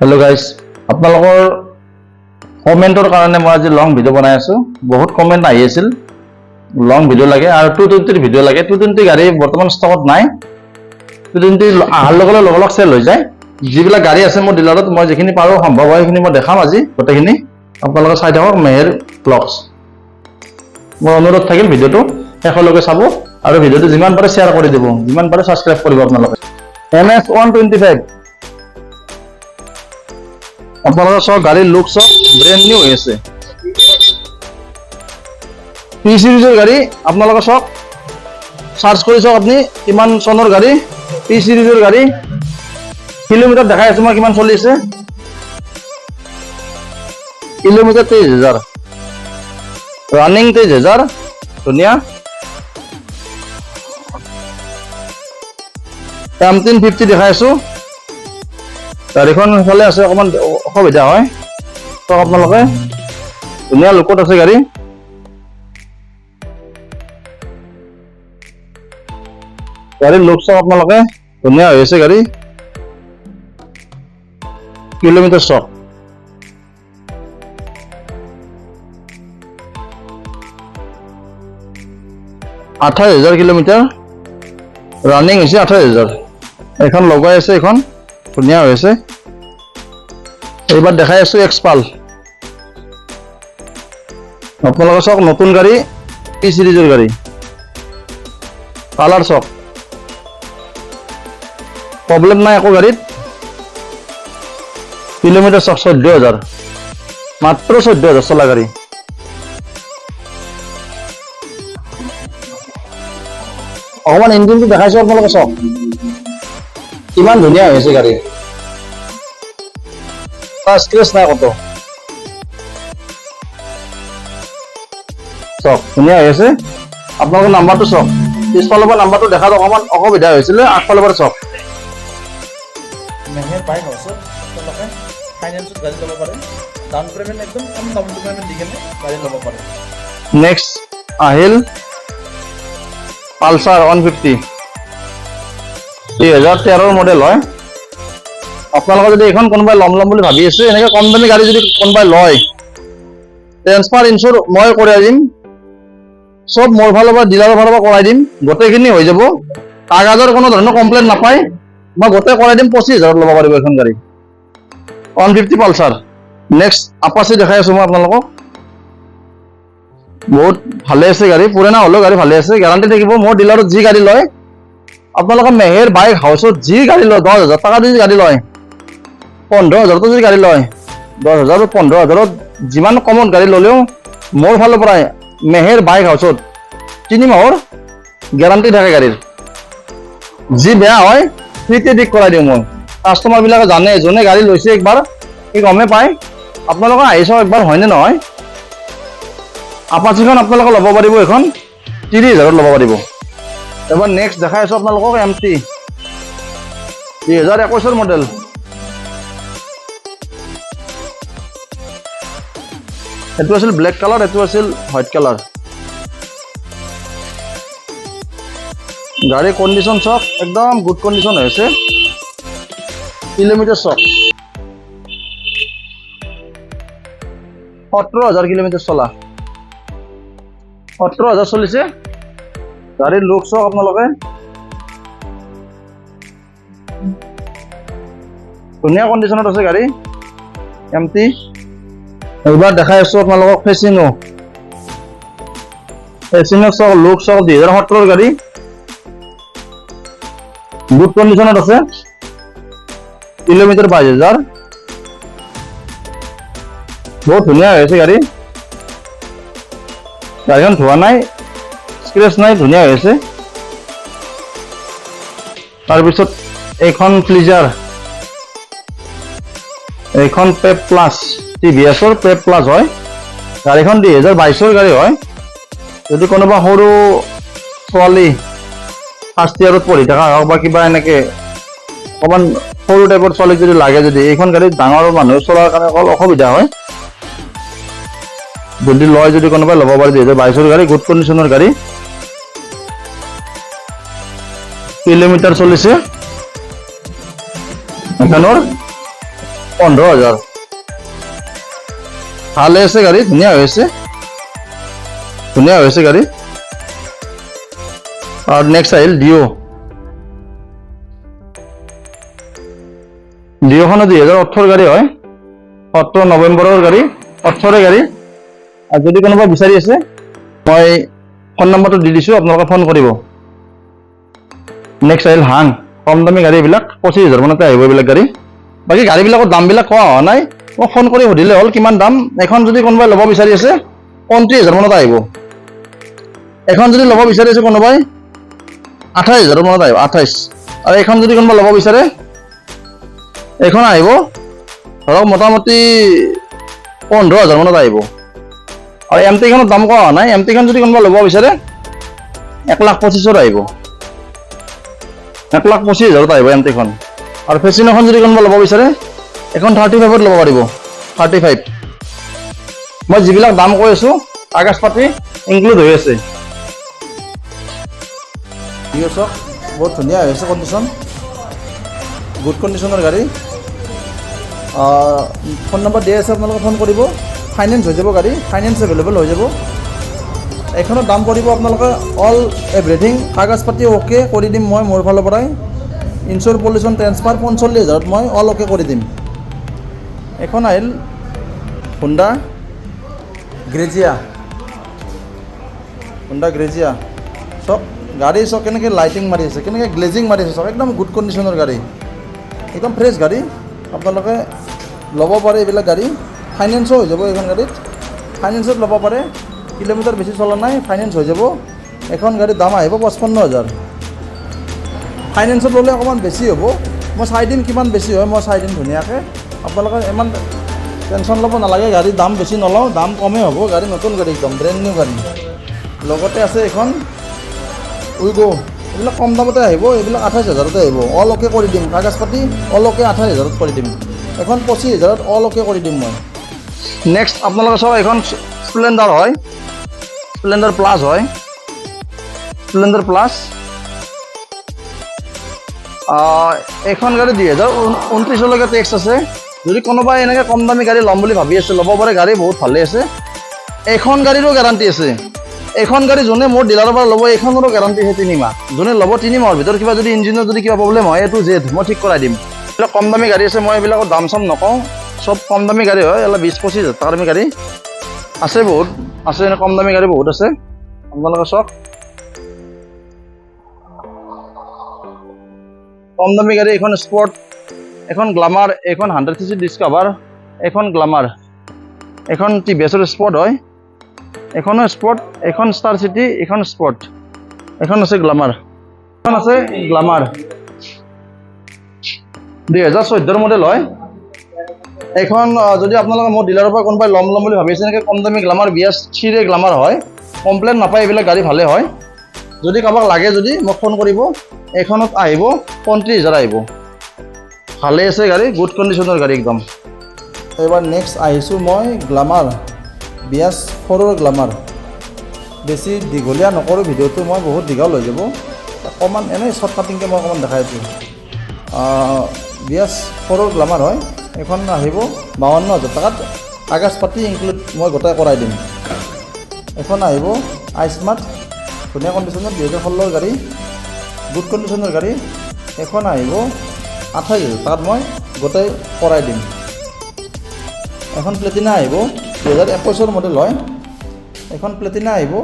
Hello guys আপোনালোকৰ কমেন্টৰ কাৰণে মই আজি লং ভিডিও বনাই আছো বহুত কমেন্ট আহি আছিল লং ভিডিও লাগে আৰু 220 ভিডিও লাগে 220 গাড়ী বৰ্তমান ষ্টকত নাই 220 আহাৰ লগে লগে সেল হৈ যায় যিবিলাক গাড়ী আছে মোৰ ডিলাৰত মই যেখিনি পাৰো সম্ভৱ হয় সেইখিনি মই দেখাম আজি গোটেইখিনি আপোনালোকে চাই থাকক মেহেৰ ব্লগছ মোৰ অনুৰোধ থাকিল ভিডিওটো শেষলৈকে চাব আৰু ভিডিওটো যিমান পাৰে শ্বেয়াৰ কৰি দিব যিমান পাৰে সাবস্ক্ৰাইব কৰিব আপোনালোকে NS 125 আপোনালোকৰ সব গাড়ীৰ লুক সব ব্ৰেন্ড নিউ হৈ আছে পি সিৰিজৰ গাড়ী আপোনালোকৰ সব সাৰ্চ কৰি চাওক আপুনি কিমান চনৰ গাড়ী পি সিৰিজৰ গাড়ী কিলোমিটাৰ দেখাই আছো মই কিমান চলি আছে কিলোমিটাৰ 23000 ৰানিং 23000 ধুনীয়া M350 দেখাই আছো গাড়ীখন চলে আছে অকমান অসুবিধা হয় তো আপোনালোকে ধুনীয়া লুকত আছে গাড়ী গাড়ীৰ লুক চাওক আপোনালোকে ধুনীয়া হৈ আছে গাড়ী কিলোমিটাৰ চাওক 28000 কিলোমিটাৰ ৰানিং হৈছে 28000 এখন লগাই আছে এখন ধুনীয়া হৈ আছে এইবাৰ দেখাই আছো এক্সপাল আপোনালোকে চাওক নতুন গাড়ী পি সিৰিজৰ গাড়ী কালাৰ চাওক প্ৰব্লেম নাই একো গাড়ীত কিলোমিটাৰ চাওক 14000 মাত্ৰ 14000 চলা গাড়ী অকমান ইঞ্জিনটো দেখাইছো আপোনালোকে চাওক কিমান ধুনীয়া হৈ আছে গাড়ী স্ক্ৰেচ নাই কত চাওক ধুনীয়া হৈ আছে আপোনালোকৰ নাম্বাৰটো চাওক পিছফালৰ পৰা নাম্বাৰটো দেখা দিয়ক অকমান অসুবিধা হৈছিল আগফালৰ পৰা চাওক মেহেৰ বাইক হাউচত আপোনালোকে ফাইনেন্সত গাড়ী ল'ব পাৰে ডাউন পেমেণ্ট একদম কম ডাউন পেমেণ্ট দি কেনে গাড়ী ল'ব পাৰে নেক্সট আহিল পালসার 150 2013 মডেল হয় আপোনালোকে যদি এখন কোনোবাই লম বুলি ভাবি আছে এনেকে কম দামী গাড়ী যদি কোনোবাই লয় ট্ৰান্সফাৰ ইনস্যুৰ মই কৰি দিম সব মোৰ ফালৰ পৰা ডিলাৰৰ ফালৰ পৰা কৰাই দিম গোটেইখিনি হৈ যাব কাগজৰ কোনো ধৰণৰ কমপ্লেইন নাপায় মই গোটেই কৰাই দিম 25000 ল'ব পাৰিব এখন গাড়ী 150 পালসাৰ নেক্সট আপাচি দেখাই আছো মই আপোনালোকক বহুত ভালে আছে গাড়ী পুৰণা হলো গাড়ী ভালে আছে গ্যাৰান্টি থাকিব মোৰ ডিলাৰত যি গাড়ী লয় আপোনালোকে মেহেৰ বাইক হাউচত যি গাড়ী লয় 10000 টাকা দি গাড়ী লয় 15000 তো যদি গাড়ী লয় 10000 15000 যিমান কমত গাড়ী ললেও মোৰ ফালৰ পৰা মেহেৰ বাইক হাউচত 3 মাহৰ গ্যাৰান্টি থাকে গাড়ীৰ যি বেয়া হয় ফ্ৰীতে ঠিক কৰাই দিওঁ মই কাস্টমাৰ বিলাকে জানে জনে গাড়ী লৈছে একবাৰ এই গমে পায় আপোনালোকে আহি চাওক একবাৰ হয়নে নহয় আপাচিখন আপোনালোকে ল'ব পাৰিব এখন 30000 ল'ব পাৰিব এবাৰ নেক্সট দেখাই আছো আপোনালোকক MT 2021 মডেল এটো আছিল ব্ল্যাক কালাৰ এটো আছিল হোৱাইট কালাৰ গাড়ী কন্ডিশন চাওক একদম গুড কন্ডিশন হৈছে কিলোমিটাৰ চাওক 17000 কিলোমিটাৰ চলা 17000 চলিছে গাড়ীৰ লুক চাওক আপোনালোকে ধুনীয়া কন্ডিশনত আছে গাড়ী MT এইবাৰ দেখাই আছো আপোনালোকক ফেচিনো চাওক লুক চাওক 2017 গাড়ী গুড কন্ডিশনত আছে কিলোমিটাৰ 22000 বহুত ধুনীয়া হৈছে গাড়ী গাড়ীখন ধোৱা নাই স্ক্ৰেচ নাই ধুনীয়া হৈছে তাৰপিছত এইখন প্লিজাৰ এইখন পেপ প্লাস টিভিএছৰ পেপ প্লাস হয় গাড়ীখন 2022ৰ গাড়ী হয় যদি কোনোবা সৰু ছোৱালী ফাৰ্ষ্ট ইয়াৰত পঢ়ি থকা হওক বা কিবা এনেকে অকমান সৰু টাইপৰ ছোৱালী যদি লাগে যদি এইখন গাড়ী ডাঙৰ মানুহ চলাৰ কাৰণে অকল অসুবিধা হয় যদি লয় যদি কোনোবাই ল'ব পাৰে 2022ৰ গাড়ী গুড কন্ডিশনৰ গাড়ী কিলোমিটাৰ চলিছে এখানৰ 15,000 ভালে আছে গাড়ী ধুনীয়া হৈছে গাড়ী আৰু নেক্সট আহিল ডিঅ'খনো 2018 গাড়ী হয় 17 নৱেম্বৰৰ গাড়ী 18 গাড়ী আৰু যদি কোনোবা বিচাৰি আছে মই ফোন নম্বৰটো দি দিছোঁ আপোনালোকে ফোন কৰিব নেক্সট আহিল হাং কম দামী গাড়ী এইবিলাক 25,000 মানতে আহিব এইবিলাক গাড়ী বাকী গাড়ীবিলাকৰ দামবিলাক কোৱা হোৱা নাই মই ফোন কৰি সুধিলে হ'ল কিমান দাম এখন যদি কোনোবাই ল'ব বিচাৰি আছে 29,000 মানত আহিব এখন যদি ল'ব বিচাৰি আছে কোনোবাই 28,000 মানত আহিব 28 আৰু এখন যদি কোনোবা ল'ব বিচাৰে এখন আহিব ধৰক মোটামুটি 15,000 মানত আহিব আৰু এমটিখনৰ দাম কোৱা হোৱা নাই এমটিখন যদি কোনোবা ল'ব বিচাৰে 1,25,000 আহিব 1,25,000 আহিব এমটিখন আৰু ফেচিনোখন যদি কোনোবা ল'ব বিচাৰে এখন 35ত ল'ব পাৰিব 35 মই যিবিলাক দাম কৈ আছোঁ কাগজ পাতি ইনক্লুড হৈ আছে চাওক বহুত ধুনীয়া হৈছে কণ্ডিশ্যন গুড কণ্ডিশ্যনৰ গাড়ী ফোন নম্বৰ দিয়া আছে আপোনালোকে ফোন কৰিব ফাইনেন্স হৈ যাব গাড়ী ফাইনেন্স এভেইলেবল হৈ যাব এইখনৰ দাম পৰিব আপোনালোকে অল এভৰিথিং কাগজ পাতি অ'কে কৰি দিম মই মোৰ ফালৰ পৰাই ইঞ্চুৰ পলিউশ্যন ট্ৰেন্সফাৰ 45,000 মই অল অ'কে কৰি দিম এখন আহিল হুণ্ডা গ্ৰেজিয়া চাওক গাড়ী চাওক কেনেকৈ লাইটিং মাৰি আছে কেনেকৈ গ্লেজিং মাৰি আছে চাওক একদম গুড কণ্ডিশ্যনৰ গাড়ী একদম ফ্ৰেছ গাড়ী আপোনালোকে ল'ব পাৰে এইবিলাক গাড়ী ফাইনেন্সো হৈ যাব এইখন গাড়ীত ফাইনেন্সত ল'ব পাৰে কিলোমিটাৰ বেছি চলা নাই ফাইনেন্স হৈ যাব এখন গাড়ীৰ দাম আহিব 55,000 ফাইনেন্সত ল'লে অকণমান বেছি হ'ব মই চাই দিম কিমান বেছি হয় মই চাই দিম ধুনীয়াকৈ আপোনালোকে ইমান টেনশ্যন ল'ব নালাগে গাড়ীৰ দাম বেছি নলওঁ দাম কমেই হ'ব গাড়ী নতুন গাড়ী একদম ব্ৰেণ্ড নিউ গাড়ী লগতে আছে এখন উইগো এইবিলাক কম দামতে আহিব এইবিলাক 28,000 আহিব অল অ'কে কৰি দিম কাগজ পাতি অল অ'কে 28,000 কৰি দিম এখন 25,000 অল অ'কে কৰি দিম মই নেক্সট আপোনালোকে চাওক এখন স্প্লেণ্ডাৰ হয় স্প্লেণ্ডাৰ প্লাছ হয় স্প্লেণ্ডাৰ প্লাছ এইখন গাড়ী 2029লৈকে টেক্স আছে যদি কোনোবাই এনেকৈ কম দামী গাড়ী ল'ম বুলি ভাবি আছে ল'ব পাৰে গাড়ী বহুত ভালে আছে এইখন গাড়ীৰো গেৰাণ্টি আছে এইখন গাড়ী যোনে মোৰ ডিলাৰৰ পৰা ল'ব এইখনৰো গেৰাণ্টি আছে 3 মাহ যোনে ল'ব 3 মাহৰ ভিতৰত কিবা যদি ইঞ্জিনৰ যদি কিবা প্ৰব্লেম হয় এইটো জেড মই ঠিক কৰাই দিম এইবিলাক কম দামী গাড়ী আছে মই এইবিলাকৰ দাম চাম নকওঁ চব কম দামী গাড়ী হয় অলপ 20-25,000 টকাৰ দামী গাড়ী আছে বহুত আছে এনে কম দামী গাড়ী বহুত আছে আপোনালোকে চাওক কম দামী গাড়ী এখন স্পৰ্ট এখন গ্লামাৰ এখন 100cc ডিস্কভাৰ এখন গ্লামাৰ এখন টিভিএছৰ স্পৰ্ট হয় এখনো স্পৰ্ট এখন ষ্টাৰ চিটি এখন স্পৰ্ট এখন আছে গ্লামাৰ 2014 মডেল হয় এখন যদি আপোনালোকে মোৰ ডিলাৰৰ পৰা কোনোবাই ল'ম বুলি ভাবিছে এনেকৈ কম দামী গ্লামাৰ BS3 গ্লামাৰ হয় কমপ্লেইন নাপায় এইবিলাক গাড়ী ভালে হয় যদি কাৰোবাক লাগে যদি মোক ফোন কৰিব এইখনত আহিব 35,000 আহিব ভালে আছে গাড়ী গুড কণ্ডিশ্যনৰ গাড়ী একদম এবাৰ নেক্সট আহিছোঁ মই গ্লামাৰ BS4 গ্লামাৰ বেছি দীঘলীয়া নকৰোঁ ভিডিঅ'টো মই বহুত দীঘল হৈ যাব অকণমান এনেই শ্বৰ্ট কাটিংকৈ মই অকণমান দেখাই আছোঁ BS4 গ্লামাৰ হয় এখন আহিব 52,000 টকাত কাগজ পাতি ইনক্লুড মই গোটাই কৰাই দিম এখন আহিব আইস্মাৰ্ট ধুনীয়া কণ্ডিশ্যনৰ 2016 গাড়ী গুড কণ্ডিশ্যনৰ গাড়ী এখন আহিব 28,000 টকাত মই গোটাই কৰাই দিম এখন প্লেটিনা আহিব 2021 মডেল হয় এখন প্লেটিনা আহিব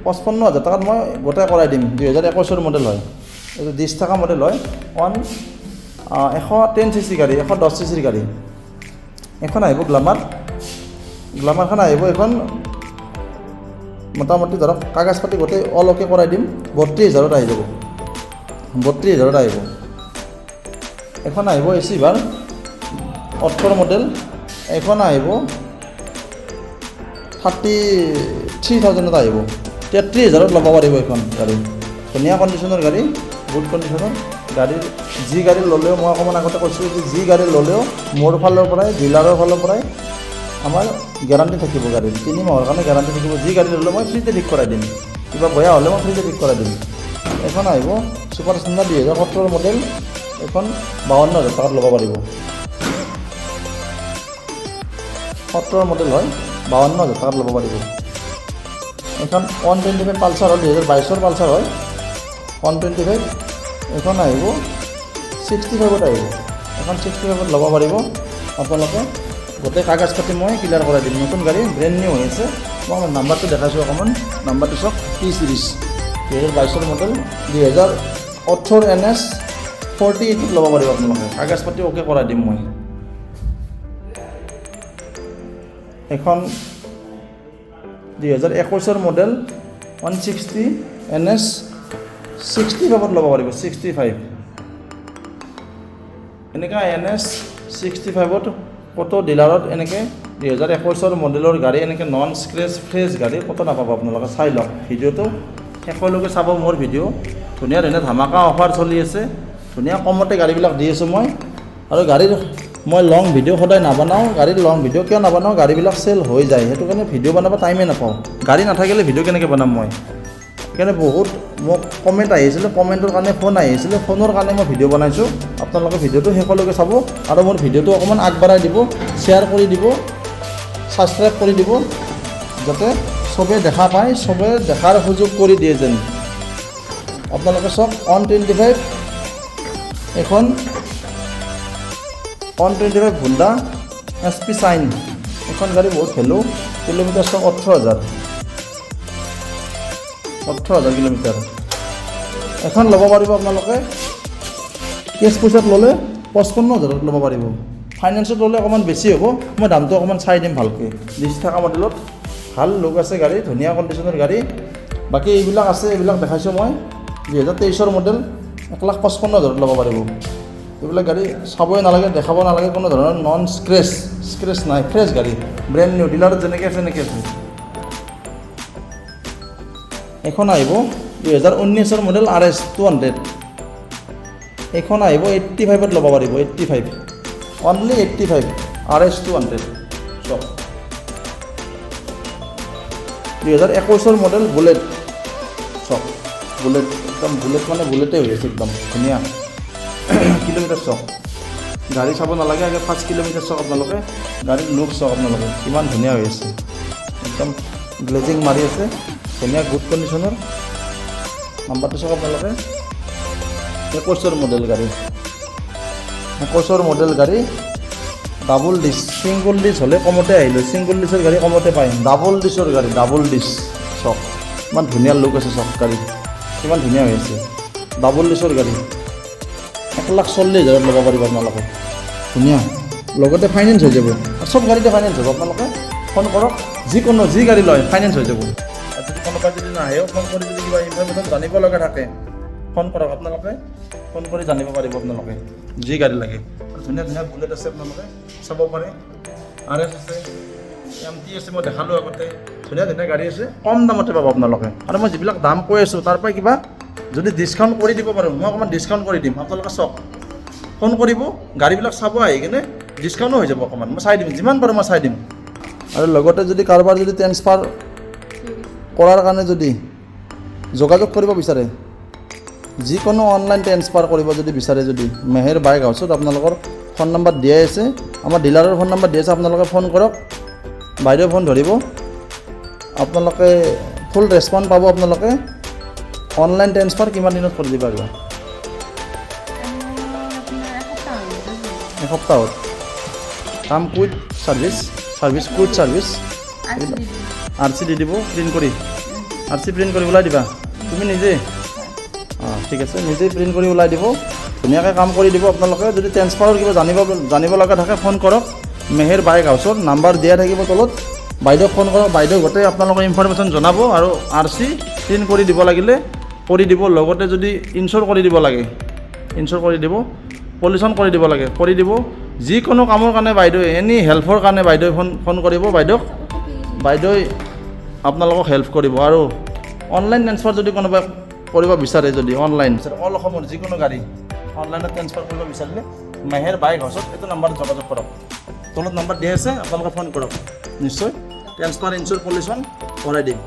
55,000 টকাত মই গোটাই কৰাই দিম 2021 মডেল হয় এইটো 20 টকা মডেল হয় 110cc গাড়ী 110cc গাড়ী এখন আহিব গ্লামাৰখন আহিব এখন মোটামুটি ধৰক কাগজ পাতি গোটেই অল অ'কে কৰাই দিম 32,000 আহি যাব 32,000 আহিব এখন আহিব এচিভাৰ 18 মডেল এখন আহিব 33,000 আহিব 33,000 ল'ব পাৰিব এখন গাড়ী ধুনীয়া কণ্ডিশ্যনৰ গাড়ী গুড কণ্ডিশ্যনৰ গাড়ীৰ যি গাড়ী ল'লেও মই অকণমান আগতে কৈছোঁ যে যি গাড়ী ল'লেও মোৰ ফালৰ পৰাই ডিলাৰৰ ফালৰ পৰাই আমাৰ গেৰাণ্টি থাকিব গাড়ীৰ 3 মাহৰ কাৰণে গেৰাণ্টি থাকিব যি গাড়ী ল'লেও মই ফ্ৰীতে ঠিক কৰাই দিম কিবা বেয়া হ'লে মই ফ্ৰীতে ঠিক কৰাই দিম এখন আহিব ছুপাৰ স্প্লেণ্ডাৰ 2017 মডেল এখন 52,000 টকাত ল'ব পাৰিব 17 মডেল হয় 52,000 টকাত ল'ব পাৰিব। এখন 125 পালচাৰ হয় 2022 পালচাৰ হয় 125। এখন আহিব 65ত আহিব। এখন 65ত ল'ব পাৰিব আপোনালোকে। গোটেই কাগজ পাতি মই ক্লিয়াৰ কৰাই দিম। নতুন গাড়ী ব্ৰেণ্ড নিউ হৈ আছে। মই নাম্বাৰটো দেখাইছোঁ অকণমান। নাম্বাৰটো চাওক T সিৰিজ 2022 মডেল 2018 NS 48 ল'ব পাৰিব আপোনালোকে। কাগজ পাতি অ'কে কৰাই দিম মই। এখন 2021 মডেল 160 NS 65ত ল'ব পাৰিব। 65 এনেকুৱা NS 65ত কত ডিলাৰত এনেকৈ 2021 মডেলৰ গাড়ী এনেকৈ নন স্ক্ৰেচ ফ্ৰেছ গাড়ী কত নাপাব আপোনালোকে। চাই লওক ভিডিঅ'টো শেষলৈকে চাব মোৰ ভিডিঅ'। ধুনীয়া ধুনীয়া ধামাকা অফাৰ চলি আছে। ধুনীয়া কমতে গাড়ীবিলাক দি আছোঁ মই। আৰু গাড়ীৰ মই লং ভিডিঅ' সদায় নাবনাওঁ। গাড়ীৰ লং ভিডিঅ' কিয় নাবনাওঁ, গাড়ীবিলাক চেল হৈ যায়, সেইটো কাৰণে ভিডিঅ' বনাব টাইমেই নাপাওঁ। গাড়ী নাথাকিলে ভিডিঅ' কেনেকৈ বনাম মই। সেইকাৰণে বহুত মোক কমেণ্ট আহিছিলে, কমেণ্টৰ কাৰণে ফোন আহিছিলে, ফোনৰ কাৰণে মই ভিডিঅ' বনাইছোঁ। আপোনালোকে ভিডিঅ'টো শেষলৈকে চাব আৰু মোৰ ভিডিঅ'টো অকণমান আগবঢ়াই দিব, শ্বেয়াৰ কৰি দিব, ছাবস্ক্ৰাইব কৰি দিব, যাতে চবেই দেখা পায়, চবেই দেখাৰ সুযোগ কৰি দিয়ে যেন। আপোনালোকে চাওক 125 এখন 125 হুণ্ডা SP চাইন। এখন গাড়ী বহুত ভেলু। কিলোমিটাৰ চাওক 18,000 কিলোমিটাৰ। এখন ল'ব পাৰিব আপোনালোকে। কেছ পইচাত ল'লে 55,000ত ল'ব পাৰিব। ফাইনেন্সত ল'লে অকণমান বেছি হ'ব। মই দামটো অকণমান চাই দিম ভালকৈ। লিষ্ট থকা মডেলত ভাল লুক আছে গাড়ী, ধুনীয়া কণ্ডিশ্যনৰ গাড়ী। বাকী এইবিলাক আছে, এইবিলাক দেখাইছোঁ মই। 2023 মডেল 1,55,000ত ল'ব পাৰিব। এইবিলাক গাড়ী চাবই নালাগে, দেখাব নালাগে, কোনো ধৰণৰ নন স্ক্ৰেচ নাই, ফ্ৰেছ গাড়ী, ব্ৰেণ্ড নিউ, ডিলাৰত যেনেকৈ আছে এনেকৈ আছে। এখন আহিব 2019 মডেল RS 200। এইখন আহিব 85ত ল'ব পাৰিব। 85 অনলি 85 RS 200 চক। 2021 মডেল বুলেট চক। বুলেট একদম বুলেট মানে বুলেটেই হৈ আছে একদম ধুনীয়া। কিলোমিটাৰ চাওক, গাড়ী চাব নালাগে, আগে 5 কিলোমিটাৰ চাওক আপোনালোকে। গাড়ীৰ লুক চাওক আপোনালোকে কিমান ধুনীয়া হৈ আছে, একদম গ্লেজিং মাৰি আছে, ধুনীয়া গুড কণ্ডিশ্যনৰ। নাম্বাৰটো চাওক আপোনালোকে। 21 মডেল গাড়ী, 21 মডেল গাড়ী, ডাবল ডিছ। ছিংগল ডিছ হ'লে কমতে আহিলোঁ, ছিংগল ডিছৰ গাড়ী কমতে পায়। ডাবল ডিছৰ গাড়ী, ডাবল ডিছ চাওক, ইমান ধুনীয়া লুক আছে চাওক, গাড়ী কিমান ধুনীয়া হৈ আছে। ডাবল ডিছৰ গাড়ী 1,40,000ত ল'ব পাৰিব আপোনালোকে। ধুনীয়া, লগতে ফাইনেন্স হৈ যাব। চব গাড়ীতে ফাইনেন্স হ'ব। আপোনালোকে ফোন কৰক, যিকোনো যি গাড়ী লয় ফাইনেন্স হৈ যাব। আৰু যদি কোনোবাই যদি নাহেও, ফোন কৰি যদি কিবা ইনফৰমেশ্যন জানিব লগা থাকে ফোন কৰক, আপোনালোকে ফোন কৰি জানিব পাৰিব আপোনালোকে যি গাড়ী লাগে। ধুনীয়া ধুনীয়া বুলেট আছে, আপোনালোকে চাব পাৰে। RS আছে, MT আছে, মই দেখালোঁ আগতে। ধুনীয়া ধুনীয়া গাড়ী আছে, কম দামতে পাব আপোনালোকে। আৰু মই যিবিলাক দাম কৈ আছোঁ তাৰ পৰা কিবা যদি ডিছকাউণ্ট কৰি দিব পাৰোঁ, মই অকণমান ডিছকাউণ্ট কৰি দিম। আপোনালোকে চাওক, ফোন কৰিব, গাড়ীবিলাক চাব আহি কিনে ডিছকাউণ্টো হৈ যাব অকণমান। মই চাই দিম, যিমান পাৰোঁ মই চাই দিম। আৰু লগতে যদি কাৰোবাৰ যদি ট্ৰেন্সফাৰ কৰাৰ কাৰণে যদি যোগাযোগ কৰিব বিচাৰে, যিকোনো অনলাইন ট্ৰেন্সফাৰ কৰিব যদি বিচাৰে, যদি মেহেৰ বাইক হাউচত আপোনালোকৰ ফোন নম্বৰ দিয়াই আছে, আমাৰ ডিলাৰৰ ফোন নম্বৰ দিয়া আছে। আপোনালোকে ফোন কৰক, বাইদেউ ফোন ধৰিব, আপোনালোকে ফুল ৰেছপন্স পাব। আপোনালোকে অনলাইন ট্ৰেন্সফাৰ কিমান দিনত কৰি দিব পাৰিব? এসপ্তাহত। কাম quick service quick service. RC দি দিব, প্ৰিণ্ট কৰি RC প্ৰিণ্ট কৰি ওলাই দিবা তুমি নিজে। ঠিক আছে, নিজেই প্ৰিণ্ট কৰি ওলাই দিব, ধুনীয়াকৈ কাম কৰি দিব। আপোনালোকে যদি ট্ৰেন্সফাৰৰ কিবা জানিব লগা থাকে ফোন কৰক, মেহেৰ বাইক হাউচত নাম্বাৰ দিয়া থাকিব তলত। বাইদেউক ফোন কৰক, বাইদেউ গোটেই আপোনালোকৰ ইনফৰমেশ্যন জনাব। আৰু RC প্ৰিণ্ট কৰি দিব লাগিলে কৰি দিব। লগতে যদি ইনশ্বৰ কৰি দিব লাগে ইনশ্বৰ কৰি দিব, পলিউশ্যন কৰি দিব লাগে কৰি দিব। যিকোনো কামৰ কাৰণে বাইদেউ, এনি হেল্পৰ কাৰণে বাইদেউ ফোন কৰিব। বাইদেউ আপোনালোকক হেল্প কৰিব। আৰু অনলাইন ট্ৰেন্সফাৰ যদি কোনোবাই কৰিব বিচাৰে, যদি অনলাইন অল অসমৰ যিকোনো গাড়ী অনলাইনত ট্ৰেন্সফাৰ কৰিব বিচাৰিলে মেহেৰ বাইক হাউচত এইটো নাম্বাৰত যোগাযোগ কৰক। তলত নাম্বাৰ দিয়া আছে, আপোনালোকে ফোন কৰক, নিশ্চয় ট্ৰেন্সফাৰ ইনশ্বৰ পলিউশ্যন কৰাই দিম।